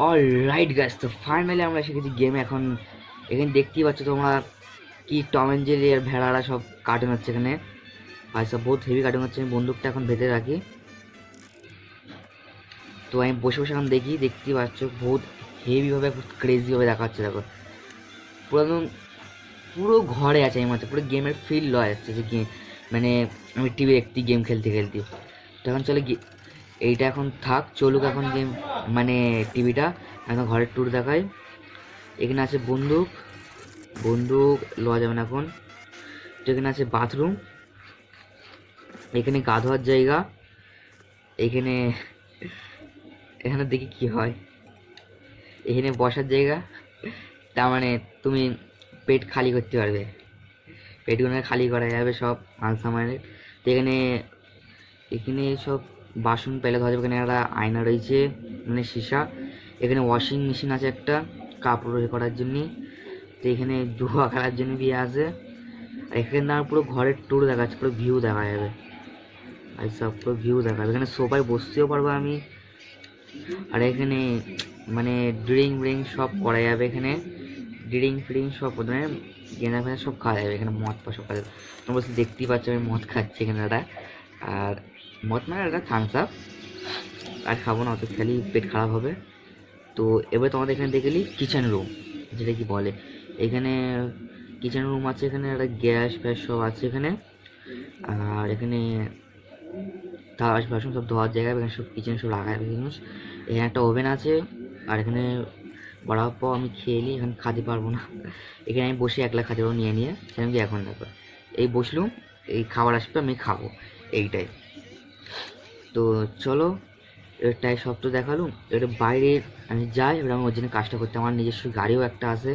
Alright guys, তো finally আমরা এসে গেছি গেমে। এখন এখানে দেখতেই পাচ্ছ তোমরা কি টম অ্যান্ড জেরি আর ভেড়ারা সব কার্টুন হচ্ছে এখানে। ভাই সব বহুত হেভি কার্টুন হচ্ছে। আমি বন্দুকটা এখন ভেতরে রাখি। তো আমি বসে বসে এখন দেখি, দেখতেই পাচ্ছ বহুত হেভিভাবে ক্রেজিভাবে দেখা হচ্ছে। দেখো পুরো একদম পুরো ঘরে আছে আমি, মাত্র পুরো গেমের ফিল লওয়া যাচ্ছে যে গেম মানে আমি টিভি দেখতে গেম খেলতে খেলতে। তো এখন চলে এইটা এখন থাক, চলুক এখন গেম মানে টিভিটা। এখন ঘরের ট্যুর দেখাই। এখানে আছে বন্দুক, বন্দুক লওয়া যাবে না এখন। তো এখানে আছে বাথরুম, এখানে গা ধোয়ার জায়গা, এখানে এখানে দেখি কি হয়, এখানে বসার জায়গা। তার মানে তুমি পেট খালি করতে পারবে, পেটগুলো খালি করা যাবে সব মাল সামানের। তো এখানে এখানে সব বাসন পেলে ধরা যাবে। এখানে একটা আয়না রয়েছে মানে সীসা। এখানে ওয়াশিং মেশিন আছে একটা কাপড় করার জন্য। তো এখানে জুয়া খেলার জন্য দিয়ে আছে। আর এখানে আর পুরো ঘরের ট্যুর দেখা যাচ্ছে, পুরো ভিউ দেখা যাবে। আর সব পুরো ভিউ দেখা যাবে, এখানে সোফায় বসতেও পারবো আমি। আর এখানে মানে ড্রিঙ্ক ব্রিঙ্ক সব করা যাবে। এখানে ড্রিঙ্ক ফ্রিঙ্ক সব মানে গেঁদা ফেঁদা সব খাওয়া যাবে। এখানে মদ সব খাওয়া যাবে। তোমরা দেখতেই পাচ্ছ আমি মদ খাচ্ছি এখানে একটা। আর মদ মানে একটা থামস আপ। আর খাবো না অত, খালি পেট খারাপ হবে। তো এবার তোমাদের এখানে দেখে নিই কিচেন রুম, যেটা কি বলে এখানে কিচেন রুম আছে। এখানে একটা গ্যাস ফ্যাস সব আছে এখানে। আর এখানে থালা বাসন সব ধোয়ার জায়গা, এখানে সব কিচেন সব রাখা যাবে জিনিস। এখানে একটা ওভেন আছে। আর এখানে বড়ার পাও আমি খেয়ে নিই, এখানে খেতে পারবো না। এখানে আমি বসে একলা খেতে পারবো নিয়ে নিয়ে, সেরকম কি এখন দেখো এই বসলুম, এই খাবার আসবে আমি খাবো, এইটাই। তো চলো এটাই সব তো দেখালুম। এটা বাইরে আমি যাই, এবার আমি ওর জন্য কাজটা করতে, আমার নিজস্ব গাড়িও একটা আছে।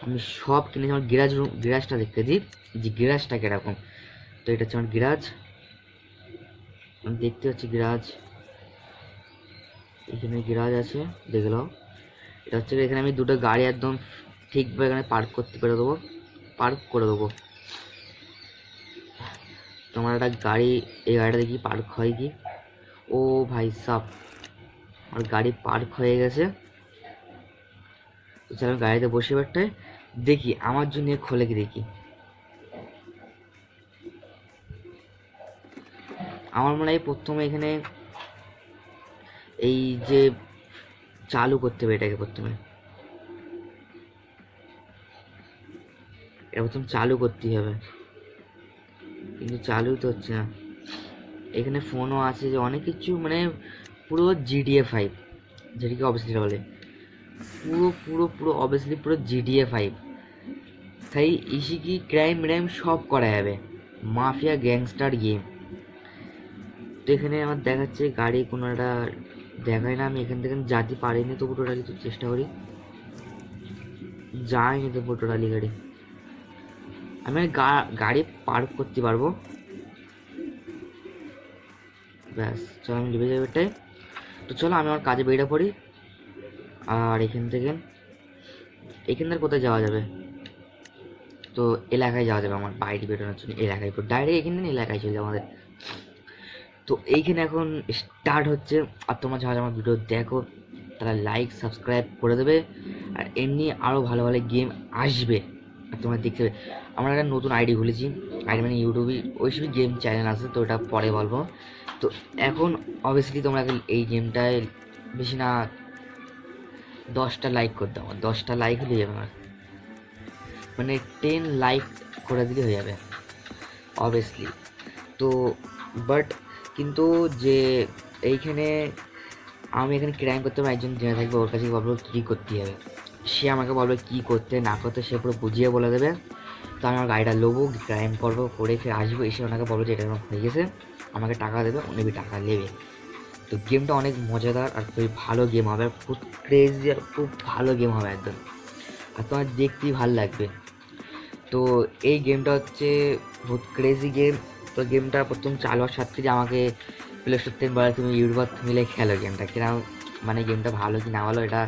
আমি সব কিনেছি। আমার গ্যারাজ রুম, গ্যারাজটা দেখতে দিই যে গ্যারাজটা কিরকম। তো এটা হচ্ছে আমার গ্যারাজ, আমি দেখতে পাচ্ছি গ্যারাজ। এখানে গ্যারাজ আছে, দেখে নাও। এটা হচ্ছে এখানে আমি দুটো গাড়ি একদম ঠিকভাবে এখানে পার্ক করতে পেরে দেবো, পার্ক করে দেবো। তোমার একটা গাড়ি, এই গাড়িটা দেখি পার্ক হয় কি। ও ভাই সাব, আমার গাড়ি পার্ক হয়ে গেছে। তো চলো গাড়িতে বসে একটাই দেখি আমার জন্য খোলে কি দেখি। আমার মনে হয় প্রথমে এখানে এই যে চালু করতে হবে এটাকে প্রথমে, এটা প্রথম চালু করতেই হবে, কিন্তু চালুই তো হচ্ছে না। এখানে ফোনও আছে যে অনেক কিছু মানে পুরো GTA 5, যেটাকে অবভিয়াসলি বলে পুরো পুরো পুরো অবভিয়াসলি পুরো GTA 5। তাই ইসিকি ক্রাইম র্যাম সব করা যাবে, মাফিয়া গ্যাংস্টার গেম। তো এখানে আমার দেখাচ্ছে গাড়ি কোনো একটা দেখায় না। আমি এখান থেকে যেতে পারিনি, তবু টোটালি তো চেষ্টা করি, যাইনি তবু টোটালি গাড়ি আমি গাড়ি পার্ক করতে পারবো। ব্যাস চলো আমি লিভে যাবো এটাই। তো চলো আমি আমার কাজে বেরিয়ে পড়ি। আর এখান থেকে কোথায় যাওয়া যাবে, তো এলাকায় যাওয়া যাবে আমার বাইরে বেরোনোর জন্য। এলাকায় ডাইরেক্ট এখান থেকে এলাকায় চলে যাবো আমাদের। তো এইখানে এখন স্টার্ট হচ্ছে। আর তোমরা যারা আমার ভিডিও দেখো তারা লাইক সাবস্ক্রাইব করে দেবে। আর এমনি আরও ভালো ভালো গেম আসবে আর তোমরা দেখতে হবে। আমরা একটা নতুন আইডি খুলেছি, আইডি মানে ইউটিউবে ওই সবই গেম চ্যানেল আছে, তো ওটা পরে বলবো। তো এখন অবভিয়াসলি তোমরা এই গেমটায় বেশি না 10টা লাইক করে দাও। 10টা লাইক হয়ে যাবে আমার, মানে 10 লাইক করে দিলে হয়ে যাবে অবভিয়াসলি। তো বাট কিন্তু যে এইখানে আমি এখানে ক্রাইম করতে পারবো, একজন জেনে থাকবে, ওর কাছে বলবো কী করতে হবে, সে আমাকে বলবে কী করতে না করতে, সে পুরো বুঝিয়ে বলে দেবে। তো আমি আমার গাড়িটা নেবো, ক্রাইম করবো, করে ফিরে আসবো, এসে ওনাকে বলবো যে এটা এরকম হয়ে গেছে, আমাকে টাকা দেবে, উনি টাকা নেবে। তো গেমটা অনেক মজাদার আর খুবই ভালো গেম হবে, খুব ক্রেজি আর খুব ভালো গেম হবে একদম। আর তোমার দেখতেই ভালো লাগবে। তো এই গেমটা হচ্ছে বহুত ক্রেজি গেম। তো গেমটা প্রথম চালু হওয়ার সাথে যে আমাকে প্লে স্টোর থেকে বলে তুমি ইউটিউবার মিলে খেলো গেমটা কিরকম, মানে গেমটা ভালো কি না ভালো এটা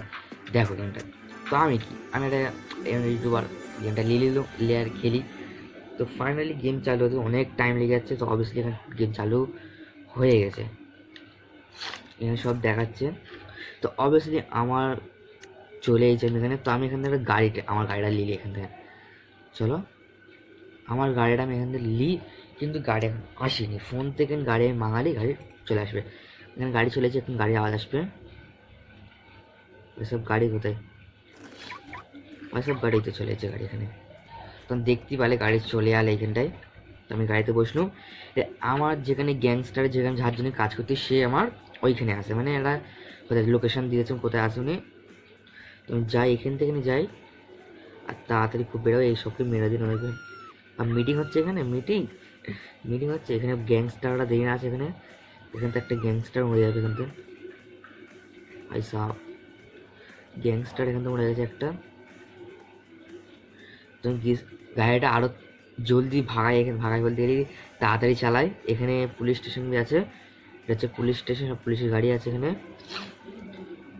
দেখো গেমটা। তো আমি কি আমি একটা ইউটিউবার, গেমটা নিয়ে নিলাম, নিয়ে আর খেলি। তো ফাইনালি গেম চালু হতে অনেক টাইম লেগে যাচ্ছে। তো অবভিয়াসলি এখানে গেম চালু হয়ে গেছে, এখানে সব দেখাচ্ছে। তো অবভিয়াসলি আমার চলে এসেছে এখানে। তো আমি এখান থেকে আমার গাড়িটা নিলি এখান থেকে। চলো আমার গাড়িটা আমি এখান থেকে নিই, কিন্তু গাড়ি এখন আসেনি। ফোন থেকে গাড়ি আমি মাঙালি, গাড়ি চলে আসবে। এখানে গাড়ি চলেছে, এখন গাড়ি আওয়াজ আসবে। এসব গাড়ি কোথায়? ওইসব গাড়িতে চলে এসেছে গাড়ি এখানে। তখন দেখতে পেলে গাড়ি চলে এলে এখানটায়। তো আমি গাড়িতে বসলুম। আমার যেখানে গ্যাংস্টারের যেখানে যার জন্য কাজ করতে, সে আমার ওইখানে আসে, মানে এরা কোথায় লোকেশন দিয়েছে কোথায় আসুনি। তো আমি যাই এখান থেকে যাই, আর তাড়াতাড়ি খুব বেরোয়, এই সবকে মেরে দিন ওইখানে। আর মিটিং হচ্ছে এখানে, মিটিং হচ্ছে এখানে। গ্যাংস্টাররা দেখে না আছে এখানে। এখান থেকে একটা গ্যাংস্টার মরে যাবে এখান থেকে। ভাই সাহ, গ্যাংস্টার এখান থেকে মরে গেছে একটা। তুমি গাড়িটা আরো জলদি ভাগাই, এখানে ভাগাই বলতে গেলে তাড়াতাড়ি চালাই। এখানে পুলিশ স্টেশন আছে, এটা হচ্ছে পুলিশ স্টেশন, পুলিশের গাড়ি আছে এখানে।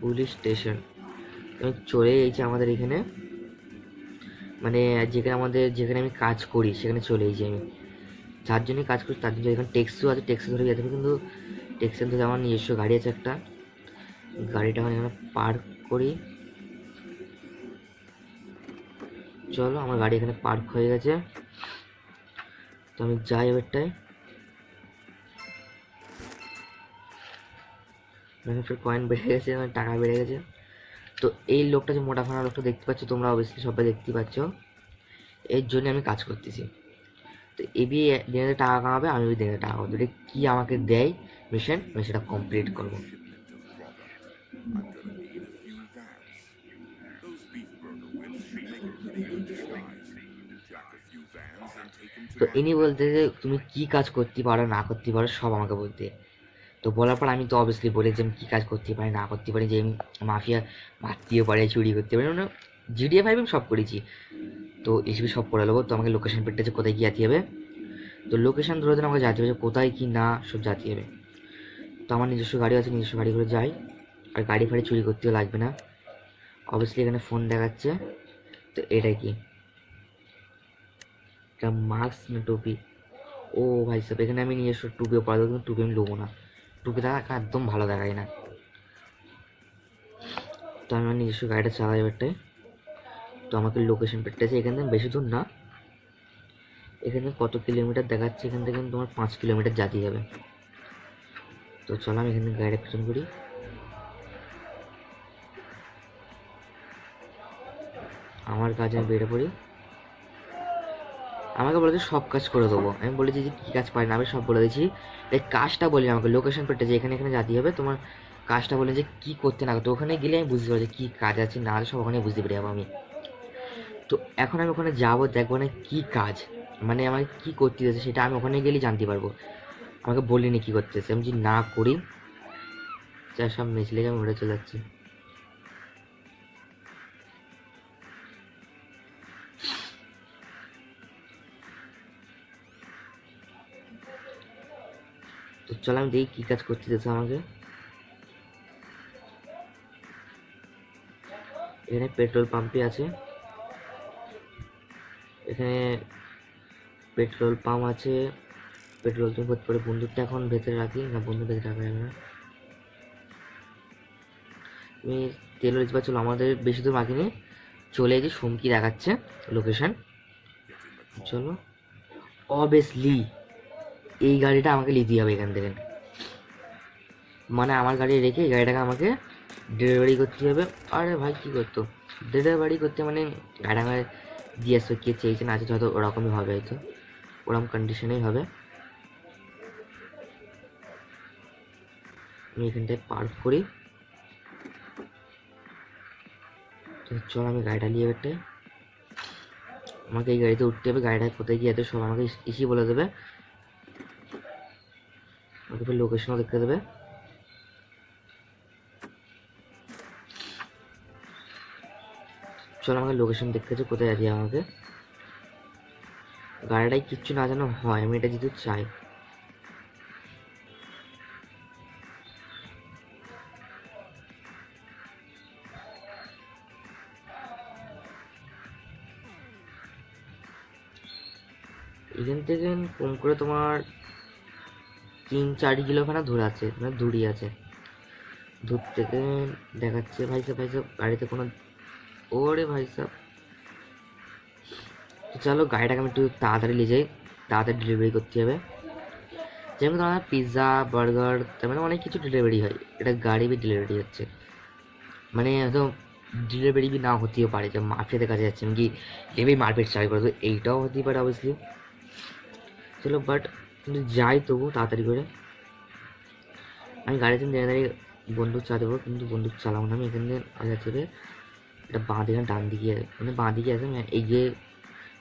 পুলিশ স্টেশন চলে এসেছে আমাদের এখানে, মানে যেখানে আমি কাজ করি সেখানে চলে এসেছি আমি। যার জন্যই কাজ করি তার জন্য এখানে ট্যাক্সিও আছে, ট্যাক্সি ধরে যেতে হবে। কিন্তু ট্যাক্সি ধরে আমার নিজস্ব গাড়ি আছে একটা, গাড়িটা আমি এখানে পার্ক করি। চলো আমার গাড়ি এখানে পার্ক হয়ে গেছে। তো আমি যাই এবারটায়। কয়েন বেড়ে গেছে, আমার টাকা বেড়ে গেছে। তো এই লোকটা যে মোটা ফানা লোকটা দেখতে পাচ্ছ তোমরা, অবশ্যই সবাই দেখতে পাচ্ছ, এর জন্য আমি কাজ করতেছি। তো এবি দিনে টাকা কামাবে, আমি দিনে টাকা কামাবো। এটা কি আমাকে দেয় মিশন, আমি সেটা কমপ্লিট করবো। তো ইনি বলতে যে তুমি কি কাজ করতে পারো না করতে পারো সব আমাকে বলতে। তো বলার পর আমি তো অবভিয়াসলি বলে যে আমি কী কাজ করতে পারি না করতে পারি, যে আমি মাফিয়া মারতেও পারি, চুরি করতে পারি, মানে জিডিএ ফাইভ আমি সব করেছি। তো এইসব সব করে নেবো। তো আমাকে লোকেশন পেটটা কোথায় গিয়ে যেতে হবে, তো লোকেশন ধরে দিন আমাকে যেতে হবে যে কোথায় কি না সব যেতে হবে। তো আমার নিজস্ব গাড়ি আছে, নিজস্ব গাড়ি করে যাই, আর গাড়ি ফাড়ি চুরি করতেও লাগবে না। অবভিয়াসলি এখানে ফোন দেখাচ্ছে। তো এটা কি, এটা মাস্ক না টুপি? ও ভাই সাহেব, এখানে আমি নিজস্ব টুপিও পরা দেবো, কিন্তু টুপি আমি নেবো না, টুপি দেখা একদম ভালো দেখায় না। তো আমি আমার নিজস্ব গাড়িটা চালাই এবারটায়। তো আমাকে লোকেশন পেটতেছে এখান থেকে, বেশি দূর না, এখানে কত কিলোমিটার দেখাচ্ছে, এখান থেকে তোমার 5 কিলোমিটার যেতে হবে। তো চলো আমি এখান থেকে গাড়িটা পেছন করি। আমার কাজে আমি বেড়ে পড়ি। আমাকে বলেছে সব কাজ করে দেবো, আমি বলেছি যে কী কাজ পারি না, আমি সব বলে দিয়েছি। এই কাজটা বলি আমাকে, লোকেশন পেটে এখানে এখানে যেতে হবে তোমার, কাজটা বলে যে কী করতে না করতে। ওখানে গেলে আমি বুঝতে পারবো যে কী কাজ আছে না আছে, সব ওখানে বুঝতে পেরে যাবো আমি। তো এখন আমি ওখানে যাবো, দেখবো না কী কাজ, মানে আমাকে কী করতে দিয়েছে সেটা আমি ওখানে গেলেই জানতে পারবো। আমাকে বলিনি কী করতেছে, আমি যদি না করি যার সব মিছলে আমি উড়ে চলে যাচ্ছি। তো চলো আমি দেখি কী কাজ করতে দিয়েছে আমাকে। এখানে পেট্রোল পাম্পে আছে, এখানে পেট্রোল পাম্প আছে। পেট্রোল তুমি ভর্তি করে বন্দুকটা এখন ভেতরে রাখি না, বন্দুক ভেতরে রাখা যাবে না। তুমি তেল রিজবা চলো, আমাদের বেশি দূর বাকি নেই, চলে এসে সুমকি দেখাচ্ছে লোকেশন। চলো অবভিয়াসলি এই গাড়িটা আমাকে নিতে হবে এখান থেকে, মানে আমার গাড়ি রেখে এই গাড়িটাকে আমাকে ডেলিভারি করতে হবে। আরে ভাই কী করতো, ডেলিভারি করতে মানে গাড়ি আমাকে দিয়ে আসবে, কে চেয়েছে না আছে হয়তো ওরকমই হবে, হয়তো ওরকম কন্ডিশনেই হবে। আমি এখানটায় পার্ক করি। চল আমি গাড়িটা নিয়ে এবারটাই, আমাকে এই গাড়িতে উঠতে হবে, গাড়িটা কোথায় গিয়ে যেতে সব আমাকে এসেই বলে দেবে, আমাকে ফের লোকেশনও দেখতে দেবে। চল আমাকে লোকেশন দেখতে হচ্ছে কোথায় আছে, আমাকে গাড়িটাই কিচ্ছু না জানো হয়, আমি এটা যেতে চাই। এখান থেকে কম করে তোমার 3-4 কিলোখানা দূর আছে, মানে দূরই আছে। দূর থেকে দেখাচ্ছে ভাই সাহেব গাড়িতে কোনো, ওরে ভাই সাহেব। তো চলো গাড়িটাকে আমি একটু তাড়াতাড়ি নিয়ে যাই, তাড়াতাড়ি ডেলিভারি করতে হবে। যেমন তোমার পিৎজা বার্গার তার মানে অনেক কিছু ডেলিভারি হয়, এটা গাড়ি বি ডেলিভারি হচ্ছে, মানে হয়তো ডেলিভারি বি না হতেও পারে, যে মাফিয়াদের কাছে যাচ্ছে আমি কি নেবেই মারপিট চাই করে, তো এইটাও হতেই পারে অবভিয়াসলি। চলো বাট কিন্তু যাই তবু তাড়াতাড়ি করে। আমি গাড়িতে দাঁড়িয়ে দাঁড়িয়ে বন্দুক চা দেবো, কিন্তু বন্দুক চালাবো না আমি, এখান থেকে আগে থেকে এটা বাঁ দিকে ডান দিকে, মানে বাঁ দিকে আছে, আমি এগিয়ে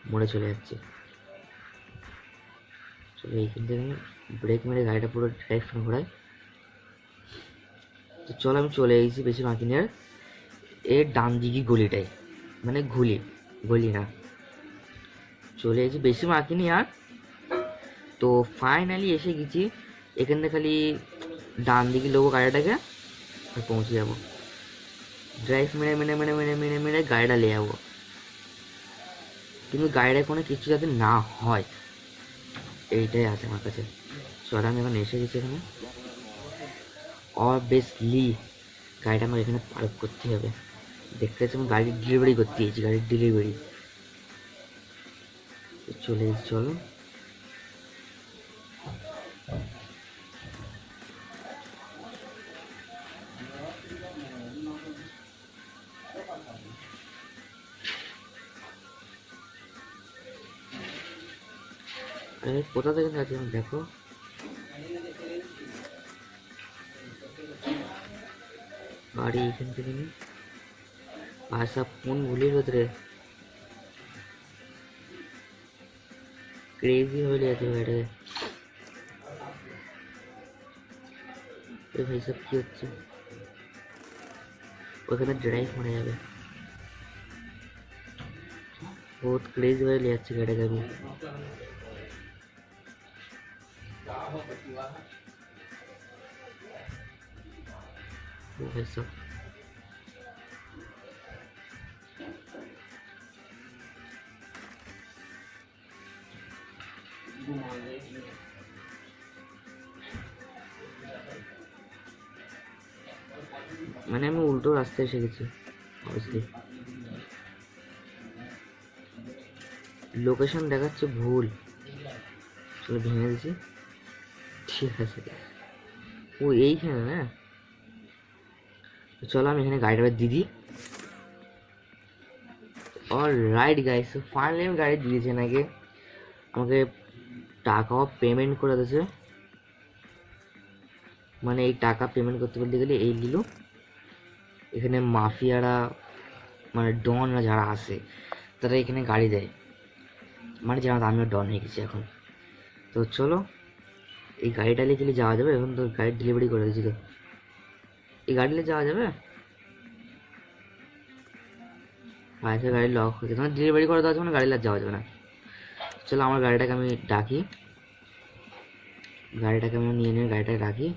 মোড়ে চলে যাচ্ছে। চলো এইখান থেকে আমি ব্রেক মেরে গাড়িটা পুরো ডাইরেকশন ঘোরাই। তো চলো আমি চলে এসেছি বেশি বাকি নেই আর, এর ডান দিকে গলিটাই, মানে গলি না, চলে এসেছি বেশি বাকি নেই আর। তো ফাইনালি এসে গেছি, এখান থেকে খালি ডান দিকে নেবো গাড়িটাকে আর পৌঁছে যাবো। ড্রাইভ মেরে মেরে মেরে মেরে মেরে মেরে গাড়িটা নিয়ে যাবো, কিন্তু গাড়িটা কোনো কিছু যাতে না হয় এইটাই আছে আমার কাছে। চল আমি এখন এসে গেছি এখানে, অবভিয়াসলি গাড়িটা আমার এখানে পার্ক করতে হবে। দেখতে পাচ্ছি আমি গাড়ির ডেলিভারি করতে গেছি, গাড়ির ডেলিভারি। চলে এসেছি চলো। আরে কোথা থেকে যাচ্ছিলাম দেখো, গাড়ি এখান থেকে নি ভাষা ফোন ভুলিয়ে রে, ক্রেজি হয়ে যাচ্ছে গাড়িটাকে। ভাই সব কি হচ্ছে, ওখানে ড্রাইভ মারা যাবে, বহুত ক্রেজি হয়ে যাচ্ছে গাড়িটাকে আমি। ভাই সব মানে আমি উল্টো রাস্তায় এসে গেছি অবভিয়াসলি, লোকেশন দেখাচ্ছে ভুল, চলো ভেঙে দিচ্ছি। ঠিক আছে, ও এইখানে না, চলো আমি এখানে গাড়িটা দিয়ে দিই। অল রাইট গাইস, ফাইনালি আমি গাড়ি দিয়েছি নাকি, আমাকে টাকাও পেমেন্ট করে দিয়েছে, মানে এই টাকা পেমেন্ট করতে বলতে গেলে এই নিল, এখানে মাফিয়ারা মানে ডনরা যারা আসে তারা এখানে গাড়ি দেয়, মানে জানো আমিও ডন হয়ে গেছি এখন। তো চলো এই গাড়িটা নিয়ে গেলে যাওয়া যাবে, এখন তো গাড়ি ডেলিভারি করে দিয়েছি, তো এই গাড়ি নিয়ে যাওয়া যাবে, আচ্ছা গাড়ি লক হয়ে গেছে, মানে ডেলিভারি করে দেওয়া যাবে না, গাড়ি নিয়ে যাওয়া যাবে না। চলো আমার গাড়িটাকে আমি ডাকি, গাড়িটাকে আমি নিয়ে গাড়িটাকে রাখি,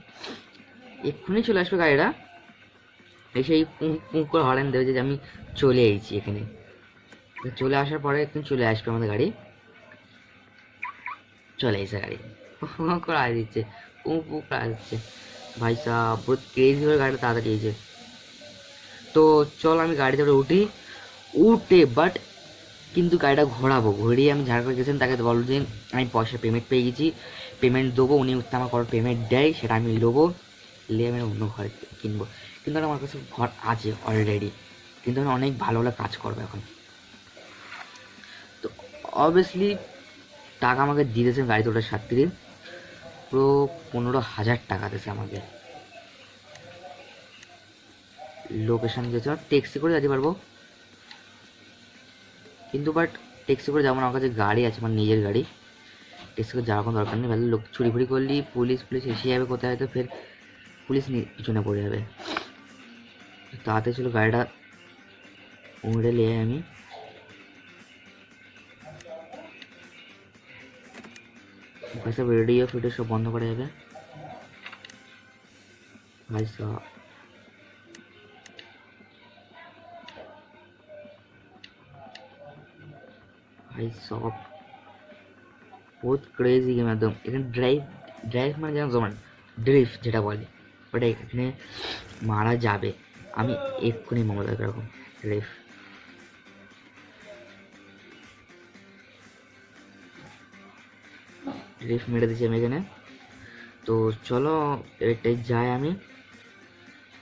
এক্ষুনি চলে আসবে গাড়িটা, এসে এই পুঁ পুঁ করে হরেন দেবে যে আমি চলে এসেছি এখানে। চলে আসার পরে এক্ষুনি চলে আসবে আমাদের গাড়ি, চলে এসে গাড়ি করে আয় দিচ্ছে, পুঁ পুঁ করে আয় দিচ্ছে। ভাই সাহ পুরো ক্রেজি হয়ে গাড়িটা তাড়াতাড়ি এসেছে। তো চল আমি গাড়িতে উঠি, উঠে বাট কিন্তু গাড়িটা ঘোরাবো, ঘুরিয়ে আমি যার করে গেছেন তাকে বলবো যে আমি পয়সা পেমেন্ট পেয়ে গেছি, পেমেন্ট দেবো, উনি আমার কত পেমেন্ট দেয় সেটা আমি নেবো, নিয়ে আমি অন্য ঘর কিনবো। কিন্তু আমার কাছে ঘর আছে অলরেডি, কিন্তু আমি অনেক ভালো ভালো কাজ করবো এখন। তো অবভিয়াসলি টাকা আমাকে দিয়ে দিয়েছেন গাড়িতে ওঠার সাথে, পুরো 15,000 টাকা দিয়েছে আমাকে। লোকেশন দিয়েছে, ট্যাক্সি করে যেতে পারবো, কিন্তু বাট ট্যাক্সি করে যাবো না, আমার কাছে গাড়ি আছে, আমার নিজের গাড়ি, ট্যাক্সি করে যাওয়ার কোনো দরকার নেই, ভালো লোক চুরি ফুরি করলি পুলিশ পুলিশ এসে যাবে কোথায়, তো ফের পুলিশ পিছনে পড়ে যাবে। তাতে ছিল গাড়িটা উড়ে নিয়ে আমি সব রেডিও ফিডিও সব বন্ধ করা যাবে। ভাই সাহব ভাই সব বহুত ক্রেজি গেম একদম, এখানে ড্রাইভ ড্রাইভ মানে যেন জমান ড্রিফট যেটা বলে, বাট এখানে মারা যাবে, আমি এক্ষুনি মারবো এরকম রেফ। রেফ মেরে দিচ্ছি আমি এখানে। তো চলো এটাই যাই আমি,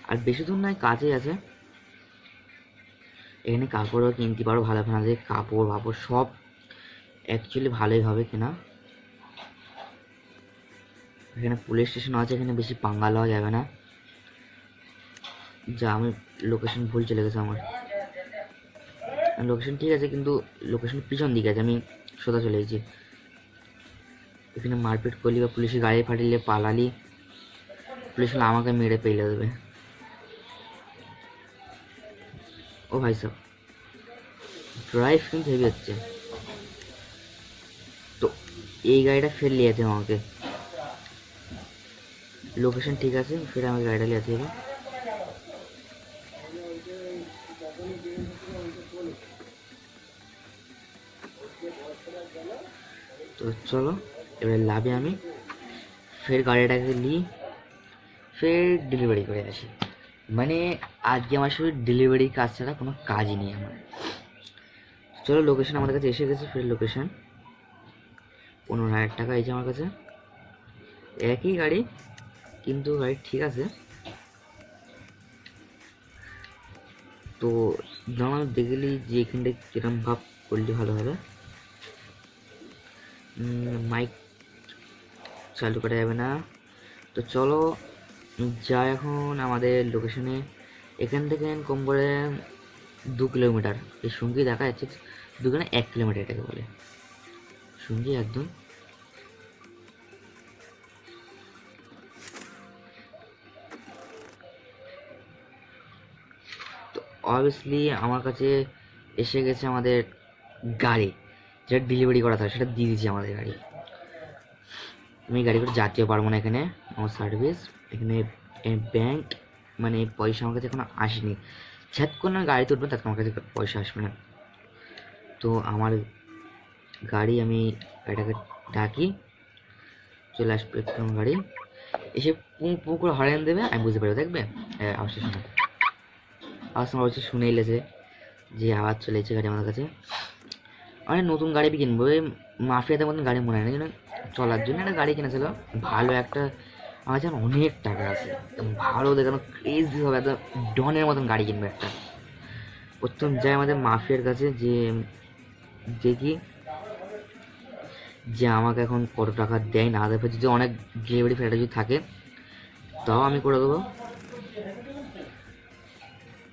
আর বেশি দূর নয়, কাছেই আছে। এখানে কাপড়ও কিনতে পারো ভালো ভালো, কাপড় বাপড় সব অ্যাকচুয়ালি ভালোই হবে কেনা। এখানে পুলিশ স্টেশন আছে, এখানে বেশি পাঙ্গা লওয়া যাবে না। যা আমি লোকেশন ভুল চলে গেছে আমার, লোকেশন ঠিক আছে কিন্তু লোকেশন পিছন দিকে আছে, আমি সোজা চলে গেছি। এখানে মারপিট করলি বা পুলিশের গাড়ি ফাটিলে পালালি, পুলিশ আমাকে মেরে পেলে দেবে। ও ভাই সাহেব ড্রাইভ কিন্তু হেভি হচ্ছে। তো এই গাড়িটা ফের লিয়েছে আমাকে, লোকেশন ঠিক আছে, ফের আমাকে গাড়িটা লিয়েছে হবে। তো চলো এবারে লাভে আমি ফের গাড়িটাকে নিই, ফের ডেলিভারি করে আসি। মানে আজকে আমার শুধু ডেলিভারি কাজ ছাড়া কোনো কাজই নেই আমার। চলো লোকেশন আমাদের কাছে এসে গেছে, ফের লোকেশন 15,000 টাকা এসে আমার কাছে, একই গাড়ি কিন্তু গাড়ি ঠিক আছে। তো নর্মাল দেখলি যে এখানটা কিরম ভাব করলে ভালো হবে। মাইক চালু করা যাবে না। তো চলো যা এখন আমাদের লোকেশনে, এখান থেকে কম করে 2 কিলোমিটার, এই সঙ্গী দেখা যাচ্ছে 1 কিলোমিটার এটাকে বলে সঙ্গী একদম। তো অবভিয়াসলি আমার কাছে এসে গেছে আমাদের গাড়ি, যেটা ডেলিভারি করা থাকে সেটা দিয়ে দিচ্ছি আমাদের গাড়ি। আমি গাড়ি করে যেতেও পারবো না, এখানে আমার সার্ভিস, এখানে ব্যাংক মানে পয়সা আমার কাছে এখনো আসেনি। যতক্ষণ না গাড়িতে উঠবে ততক্ষণ আমার কাছে পয়সা আসবে না। তো আমার গাড়ি, আমি গাড়িটাকে ডাকি, চলে আসবে একদম গাড়ি, এসে পু পু করে হরেন দেবে, আমি বুঝতে পারবো, দেখবে আওয়াজটা শুনে, আওয়াজ আমার হচ্ছে শুনে এলেছে যে আওয়াজ চলে এসেছে গাড়ি আমার কাছে। আমি নতুন গাড়ি কিনবো, ওই মাফিয়াদের মতন গাড়ি মনে হয় না, যেন চলার জন্য একটা গাড়ি কিনেছিল ভালো একটা, আমার যেন অনেক টাকা আছে ভালো দেখানো ক্রেজি হবে, একদম ডনের মতন গাড়ি কিনবে একটা। প্রথম যাই আমাদের মাফিয়ার কাছে, যে দেখি যে আমাকে এখন কত টাকা দেয় না দেয়, যদি অনেক ডেলিভারি ফেটা যদি থাকে তাও আমি করে দেবো।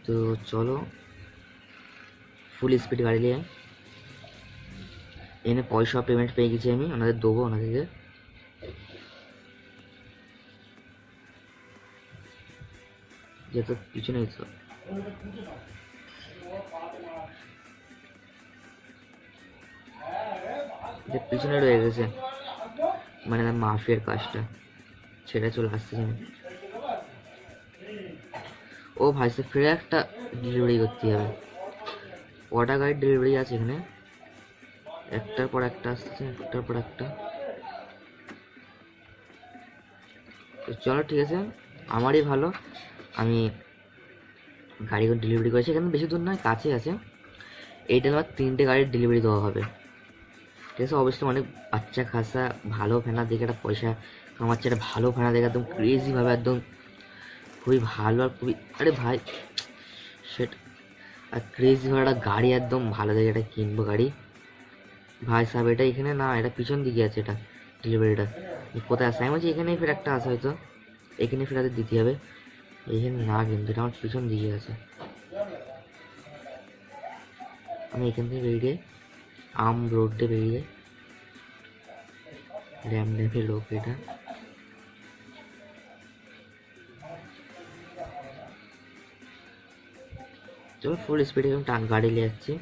তো চলো ফুল স্পিড গাড়ি নিয়ে এনে পয়সা পেমেন্ট পেয়ে গেছি আমি, ওনাদের দেবো ওনাদেরকে। যেহেতু পিছনে পিছনে রয়ে গেছে, মানে মাফিয়ার কাজটা ছেড়ে চলে আসতেছে আমি। ও ভাই সে ফিরে একটা ডেলিভারি করতে হবে, কটা গাড়ির ডেলিভারি আছে এখানে, একটার পর একটা আসছে, একটার পর একটা। তো চলো ঠিক আছে, আমারই ভালো, আমি গাড়িগুলো ডেলিভারি করেছি, এখানে বেশি দূর নয়, কাছে আছে। এইটা আমার 3টে গাড়ির ডেলিভারি দেওয়া হবে, ঠিক আছে। অবশ্যই অনেক বাচ্চা খাসা ভালো ফেনা দেখে একটা পয়সা কামাচ্ছে, একটা ভালো ফেনা দেখে একদম ক্রেজিভাবে, একদম খুবই ভালো আর খুবই, আরে ভাই সেটা, আর ক্রেজিভাবে একটা গাড়ি একদম ভালো দেখে এটা কিনবো গাড়ি। ভাই সাহেব এটা এখানে না, এটা পিছন দিকে আছে, এটা ডেলিভারিটা কোথায় আসে, আমি বলছি এখানেই ফের একটা আছে হয়তো, এখানে ফের দিতে হবে, এইখানে না কিন্তু এটা আমার পিছন দিকে আছে। আমি এখান থেকে বেরিয়ে আম রোড দিয়ে বেরিয়ে র্যাম র্যাপের লোক এটা। চলো ফুল স্পিডে টান গাড়ি নিয়ে যাচ্ছি,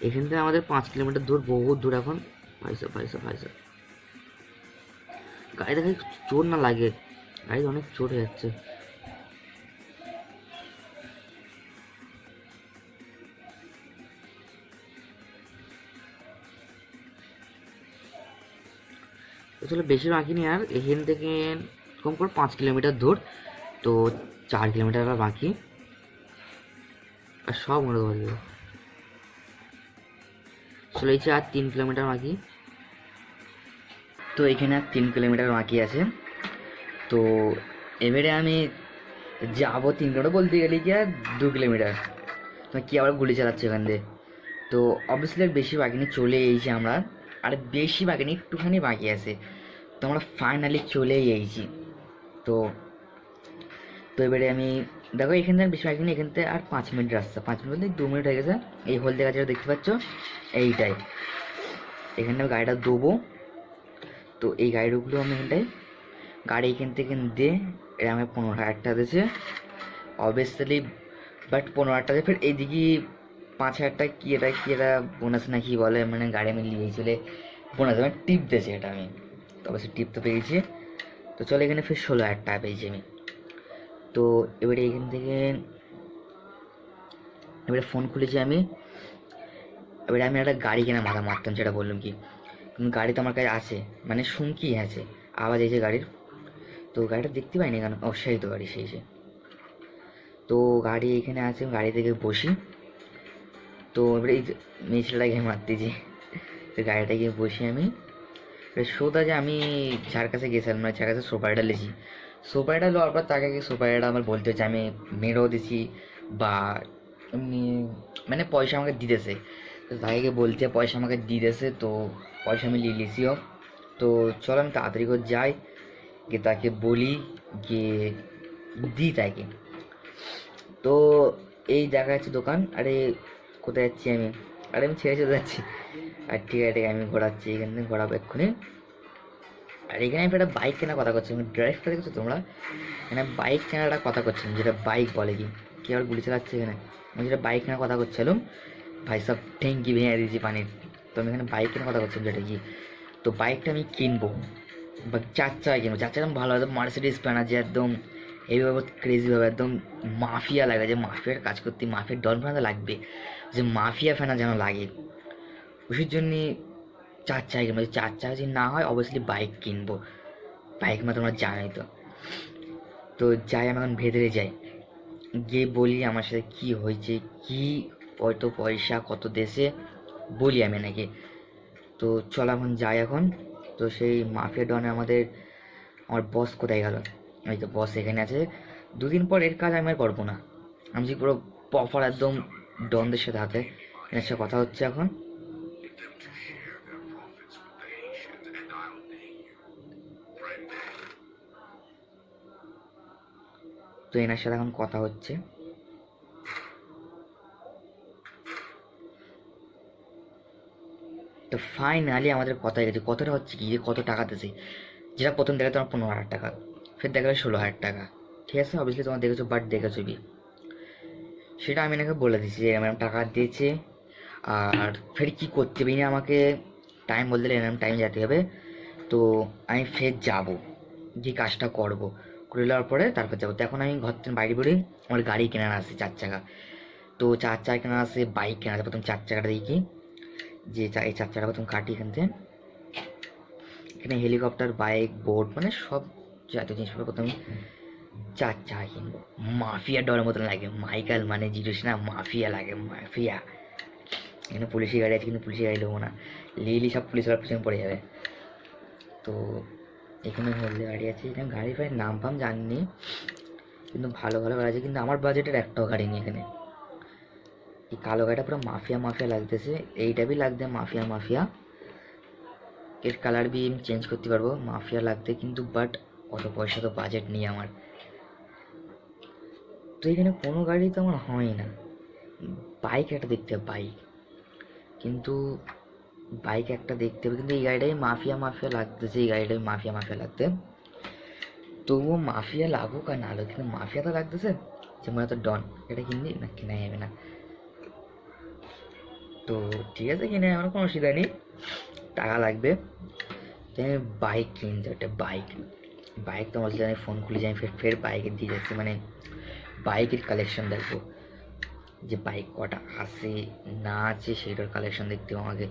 এখান থেকে আমাদের 5 কিলোমিটার দূর, বহুত দূর এখন। ভাইসা ভাইসা ভাইসা গাড়িটা খালি চোর না লাগে, গাড়ি অনেক চোর হয়ে যাচ্ছে। তো চলো বেশি বাকি নেই আর, এখান থেকে কম করে 5 কিলোমিটার দূর, তো 4 কিলোমিটার আর বাকি, আর সব মনে করবে। চলে আর 3 কিলোমিটার বাকি, তো এখানে আর 3 কিলোমিটার বাকি আছে। তো এবারে আমি যাবো 3 কিলোমিটার বলতে গেলে কি আর 2 কিলোমিটার, তো কি আবার গুলি চালাচ্ছে ওখান দিয়ে। তো অবভিয়াসলি বেশি বাকি নেই, চলে এসেছি আমরা, আর বেশি বাকি নেই, একটুখানি বাকি আছে, তো আমরা ফাইনালি চলে এসেছি। তো তো এবারে আমি দেখো এখান থেকে বেশি বাকি নেই, এখান থেকে আর 5 মিনিট রাস্তা, 5 মিনিট বলতে 2 মিনিট হয়ে গেছে। এই হলদে গাছটা দেখতে পাচ্ছ, এইটাই, এখানে আমি গাড়িটা দেবো। তো এই গাড়িগুলো আমি এখানটায় গাড়ি এখান থেকে দিয়ে, এটা আমি 15,000 টাকা দিয়েছে অবভিয়াসলি, বাট 15,000 টাকা ফের এইদিকে 5,000 টাকা কি এটা বোনাস না কি বলে, মানে গাড়ি আমি নিয়েছিলে বোনাস, আমি টিপ দিয়েছি এটা আমি, তো অবশ্যই টিপ তো পেয়েছি। তো চলো এখানে ফের 16,000 টাকা পেয়েছি আমি। তো এবারে এখান থেকে এবারে ফোন খুলেছি আমি, এবারে আমি একটা গাড়ি কেনা মাথা মারতাম, সেটা বললাম কি, গাড়ি তো আমার কাছে আছে, মানে শুনকি আছে, আওয়াজ এসে গাড়ির। তো গাড়িটা দেখতে পাইনি কেন, ও সেই তো গাড়ি, সেই তো গাড়ি এখানে আছে, গাড়ি থেকে বসি। তো এবারে এই মেয়ে ছেলেটাকে মারতেছি, তো গাড়িটা গিয়ে বসি আমি, সোদা যে আমি যার কাছে গেছিলাম, মানে যার কাছে সুপারিটা লেছি, সুপারিটা লওয়ার পর তাকে সুপারিটা আমার বলতে হচ্ছে আমি মেরেও দিছি বা এমনি, মানে পয়সা আমাকে দিতেছে, তো তাকে বলতে পয়সা আমাকে দিতেছে, তো পয়সা আমি নিয়ে লিছিও। তো চলো আমি তাড়াতাড়ি করে যাই, গিয়ে তাকে বলি, গিয়ে দিই তাকে। তো এই দেখা যাচ্ছে দোকান, আরে কোথায় যাচ্ছি আমি, আরে আমি ছেড়ে চলে যাচ্ছি, আর ঠিক আছে আমি ঘোরাচ্ছি, এখান থেকে ঘোরাবো এক্ষুনি। আর এখানে আমি একটা বাইক কেনার কথা করছি, ড্রাইভটা দেখেছো তোমরা, এখানে বাইক কেনার একটা কথা করছিলাম, যেটা বাইক বলে কি আর গুলি চালাচ্ছে এখানে, আমি যেটা বাইক কেনার কথা করছিলাম, ভাই সব ট্যাঙ্কি ভেঙে দিয়েছি পানির। তো আমি এখানে বাইক কেনার কথা করছিলাম, যেটা কি, তো বাইকটা আমি কিনবো, বা 4 চাকা কিনবো, 4 চাকা একদম ভালো, একদম মার্সিডিজ প্যানা, যে একদম এইভাবে ক্রেজিভাবে একদম মাফিয়া লাগে, যে মাফিয়ার কাজ করতে মাফিয়ার ডন ফ্যানা লাগবে, যে মাফিয়া ফ্যানা যেন লাগে, ওষুর জন্যে 4 চাকা কিনবো। 4 চাকা যদি না হয় অবভিয়াসলি বাইক কিনবো, বাইক মানে তোমরা জানোই তো। তো যাই, আমি এখন ভেতরে যাই, গিয়ে বলি আমার সাথে কি হয়েছে, কি কত পয়সা কত দেশে, বলি আমি নাকি। তো চল এখন যাই এখন। তো সেই মাফিয়া ডনে আমার বস কোথায় গেল, এই তো বস এখানে আছে। 2 দিন পর এর কাজ আমি আর করবো না, আমি যে পুরো প্রপার একদম ডনদের সাথে হাতে এর সাথে কথা হচ্ছে এখন। তো এনার সাথে এখন কথা হচ্ছে। তো ফাইনালি আমাদের কথাই গেছে, কতটা হচ্ছে কি, যে কত টাকা দিয়েছে, যেটা প্রথম দেখে তোমার 15,000 টাকা, ফের দেখা গেলো 16,000 টাকা, ঠিক আছে অবভিয়াসলি তোমার দেখেছো, বাট দেখেছো বি, সেটা আমি এনাকে বলে দিচ্ছি যে এরম টাকা দিয়েছে, আর ফের কি করতে হবে না আমাকে টাইম বলতে দিলে এরম টাইম যেতে হবে। তো আমি ফের যাবো, যে কাজটা করবো, করে নেওয়ার পরে তারপর যাবো। তো এখন আমি ঘর থেকে বাইরে বেরোই, আমার গাড়ি কেনার আছে 4 চাকা। তো 4 চাকা কেনার আছে, বাইক কেনার আছে, প্রথম 4 চাকাটা দেখি, যে এই 4 চাকা প্রথম কাটি এখান থেকে। এখানে হেলিকপ্টার, বাইক, বোট, মানে সব জাতীয় জিনিসপত্র প্রথমে 4 চাকা কিনবো, মাফিয়া ডরের মতন লাগে, মাইকেল মানে জিরোস না, মাফিয়া লাগে, মাফিয়া। এখানে পুলিশি গাড়ি আছে, কিন্তু পুলিশি গাড়ি নেবো না, লিলি সব পুলিশের পিছনে পড়ে যাবে। তো এখানে হলদে গাড়ি আছে, এখানে গাড়ি ফাড়ির নাম ফাম জানিনি, কিন্তু ভালো ভালো গাড়ি আছে, কিন্তু আমার বাজেটের একটাও গাড়ি নেই এখানে। এই কালো গাড়িটা পুরো মাফিয়া মাফিয়া লাগতেছে, এইটা বি লাগবে মাফিয়া মাফিয়া, এর কালার বি আমি চেঞ্জ করতে পারবো মাফিয়া লাগতে, কিন্তু বাট অত পয়সা তো বাজেট নেই আমার। তো এখানে কোনো গাড়ি তো আমার হয় না, বাইক একটা দেখতে হবে, বাইক, কিন্তু বাইক একটা দেখতে হবে, কিন্তু এই গাড়িটাই মাফিয়া মাফিয়া লাগতেছে, এই গাড়িটাই মাফিয়া মাফিয়া লাগতে, তবুও মাফিয়া লাগুক আর না লাগুক, কিন্তু মাফিয়া তো লাগতেছে, যে মনে তো ডন, এটা কিনবি না, কেনা যাবে না। তো ঠিক আছে, কিনে আমার কোনো অসুবিধা নেই, টাকা লাগবে। তাই আমি বাইক কিনতে, একটা বাইক, বাইক তো আমার আমি ফোন খুলে যাই, ফের ফের বাইকের দিয়ে যাচ্ছি, মানে বাইকের কালেকশন দেখবো। যে বাইক কটা আছে না আছে সেটার কালেকশন দেখতে হবে আমাকে,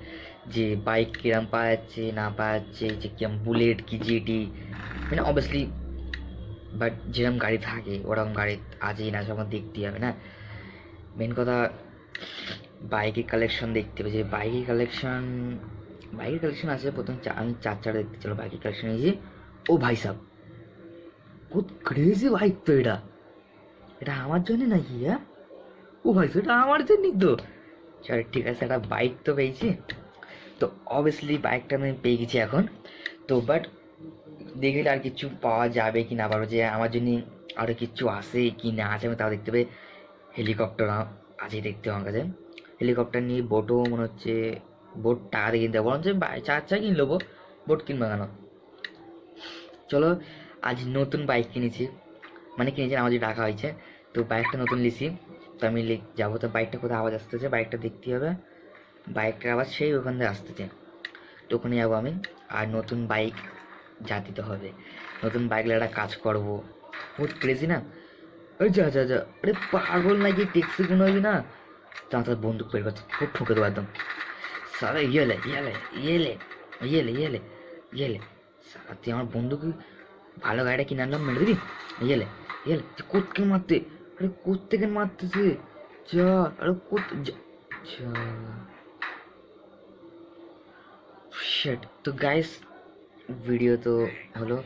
যে বাইক কিরম পাওয়া যাচ্ছে না পাওয়া যাচ্ছে, যে কিরম বুলেট কি জিটি, মানে অবভিয়াসলি বাট যেরকম গাড়ি থাকে ওরকম গাড়ি আছেই না আছে আমার দেখতেই হবে না। মেন কথা বাইকের কালেকশন দেখতে হবে, যে বাইকের কালেকশন আছে। প্রথম আমি চার চার দেখতে চলো বাইকের কালেকশন নিয়েছি। ও ভাই সাহেব বহুত ক্রেজি বাইক তো, এটা এটা আমার জন্য নাকি? হ্যাঁ ও ভাই সেটা আমার জন্যই তো। চল ঠিক আছে, একটা বাইক তো পেয়েছি, তো অবভিয়াসলি বাইকটা আমি পেয়ে গেছি এখন। তো বাট দেখলে আর কিছু পাওয়া যাবে কি না পারবো, যে আমার জন্য আরও কিছু আছে কি না আছে আমি তাও দেখতে হবে। হেলিকপ্টার আছেই দেখতে হবে আমার কাছে। হেলিকপ্টার নিয়ে বোটও মনে হচ্ছে, বোট টাকা দিয়ে কিনতে হবে, বরঞ্চ চার চার কিনে নেবো, বোট কিনবো কেন। চলো আজ নতুন বাইক কিনেছি, মানে কিনেছি আমার যে টাকা হয়েছে, তো বাইকটা নতুন লিছি। তো আমি যাবো, তো বাইকটা কোথায় আওয়াজ আসতেছে বাইকটা দেখতে হবে, বাইকটার আওয়াজ সেই ওখান থেকে আসতেছে, তো ওখানে যাবো আমি। আর নতুন বাইক যা দিতে হবে, নতুন বাইক একটা কাজ করবো, বহুত ক্রেজি না। ওই যা যা যা, আরে পাগল নাকি ট্যাক্সি কোনো হবি না, তার বন্দুক বের করছে, খুব ঠুকে দেবো একদম। সারা ইয়েলে ইয়েলে ইয়েলে ইয়েলে ইয়েলে ইয়েলে, সারা তুই আমার বন্ধুকে ভালো গাড়িটা কিনে আনলাম, মেরে দিবি? ইয়েলে ইয়েলে কোথেকে মারতে, আরে কোথেকে মারতেছে, যা আরে যা। শিট। তো গাইস ভিডিও তো হলো,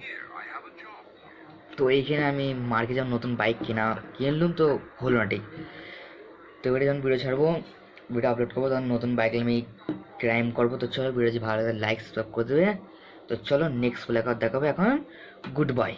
তো এইখানে আমি মার্কেটে যখন নতুন বাইক কিনলুম তো হলো না ঠিক। তো এবারে যখন ভিডিও ছাড়বো, ভিডিও আপলোড করবো, তখন নতুন বাইক আমি ক্রাইম করবো। তো চলো ভিডিও ভালো লাগে লাইক সাবস্ক্রাইব করে দেবে। তো চলো নেক্সট ব্লগে দেখাবে, এখন গুড বাই।